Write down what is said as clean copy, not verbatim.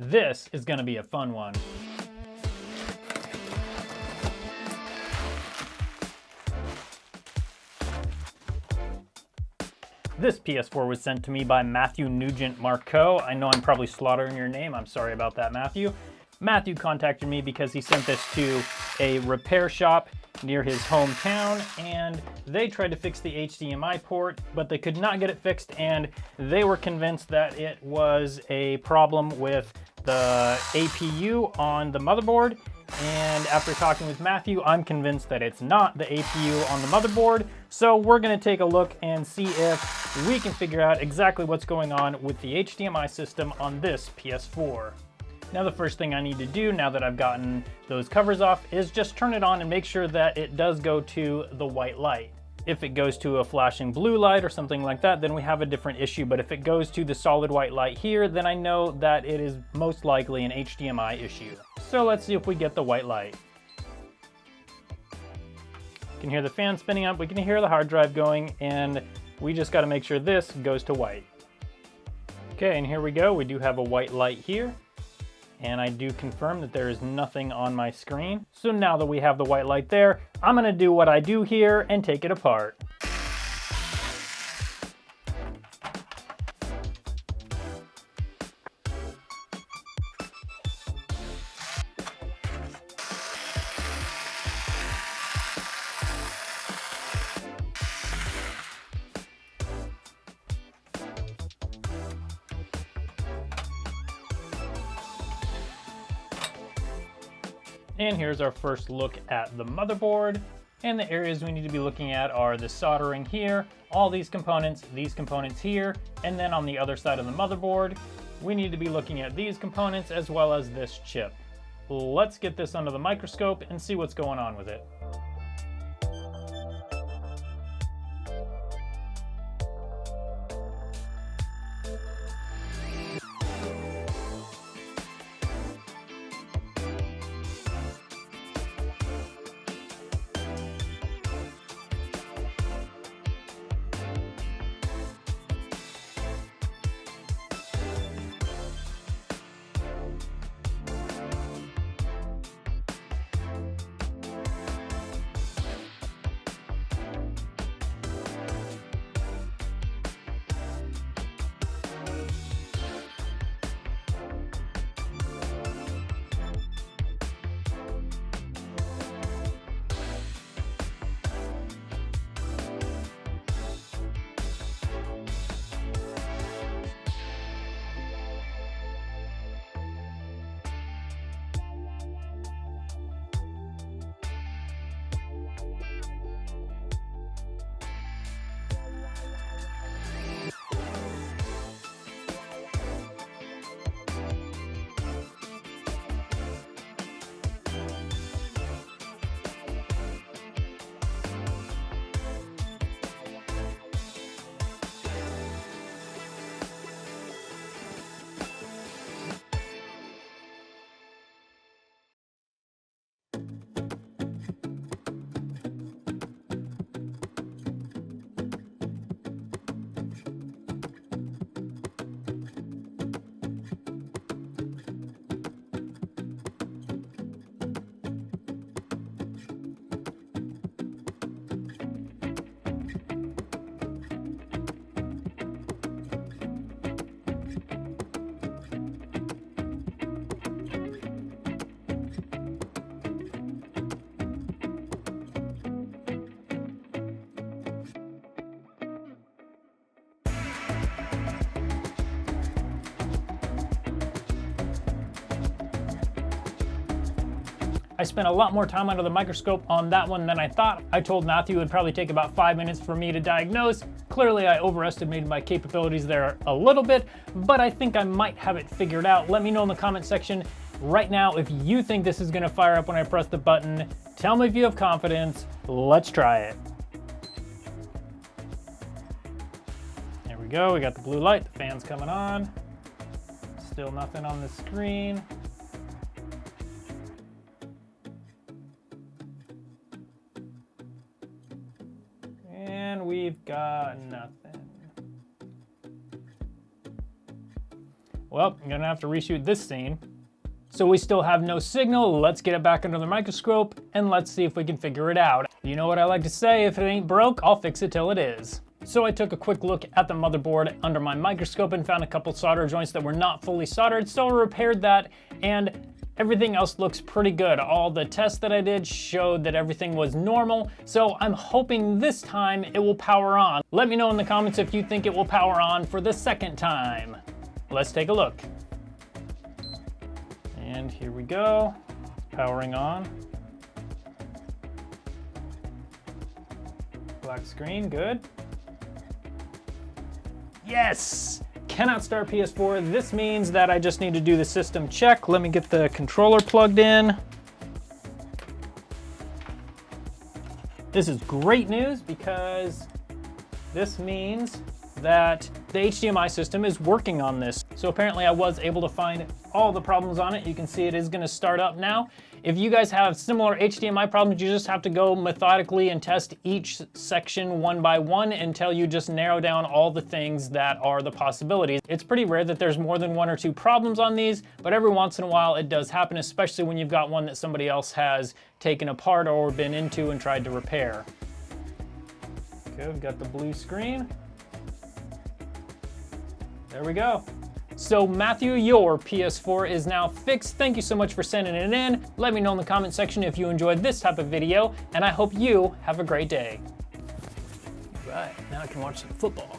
This is going to be a fun one. This PS4 was sent to me by Matthew Nugent Marco. I know I'm probably slaughtering your name. I'm sorry about that, Matthew. Matthew contacted me because he sent this to a repair shop near his hometown, and they tried to fix the HDMI port, but they could not get it fixed, and they were convinced that it was a problem with the APU on the motherboard. And after talking with Matthew, I'm convinced that it's not the APU on the motherboard. So we're gonna take a look and see if we can figure out exactly what's going on with the HDMI system on this PS4. Now the first thing I need to do, now that I've gotten those covers off, is just turn it on and make sure that it does go to the white light. If it goes to a flashing blue light or something like that, then we have a different issue. But if it goes to the solid white light here, then I know that it is most likely an HDMI issue. So let's see if we get the white light. You can hear the fan spinning up, we can hear the hard drive going, and we just gotta make sure this goes to white. Okay, and here we go. We do have a white light here. And I do confirm that there is nothing on my screen. So now that we have the white light there, I'm gonna do what I do here and take it apart. And here's our first look at the motherboard. And the areas we need to be looking at are the soldering here, all these components here, and then on the other side of the motherboard, we need to be looking at these components as well as this chip. Let's get this under the microscope and see what's going on with it. I spent a lot more time under the microscope on that one than I thought. I told Matthew it would probably take about 5 minutes for me to diagnose. Clearly I overestimated my capabilities there a little bit, but I think I might have it figured out. Let me know in the comment section right now if you think this is gonna fire up when I press the button. Tell me if you have confidence. Let's try it. There we go, we got the blue light, the fan's coming on. Still nothing on the screen. And we've got nothing. Well, I'm gonna have to reshoot this scene. So we still have no signal. Let's get it back under the microscope and let's see if we can figure it out. You know what I like to say, if it ain't broke, I'll fix it till it is. So I took a quick look at the motherboard under my microscope and found a couple solder joints that were not fully soldered, so I repaired that, and everything else looks pretty good. All the tests that I did showed that everything was normal, so I'm hoping this time it will power on. Let me know in the comments if you think it will power on for the second time. Let's take a look. And here we go, powering on. Black screen, good. Yes! Cannot start PS4. This means that I just need to do the system check. Let me get the controller plugged in. This is great news because this means that the HDMI system is working on this. So apparently I was able to find all the problems on it. You can see it is gonna start up now. If you guys have similar HDMI problems, you just have to go methodically and test each section one by one until you just narrow down all the things that are the possibilities. It's pretty rare that there's more than 1 or 2 problems on these, but every once in a while it does happen, especially when you've got one that somebody else has taken apart or been into and tried to repair. Okay, we've got the blue screen. There we go. So Matthew, your PS4 is now fixed. Thank you so much for sending it in. Let me know in the comment section if you enjoyed this type of video, and I hope you have a great day. Right, now I can watch some football.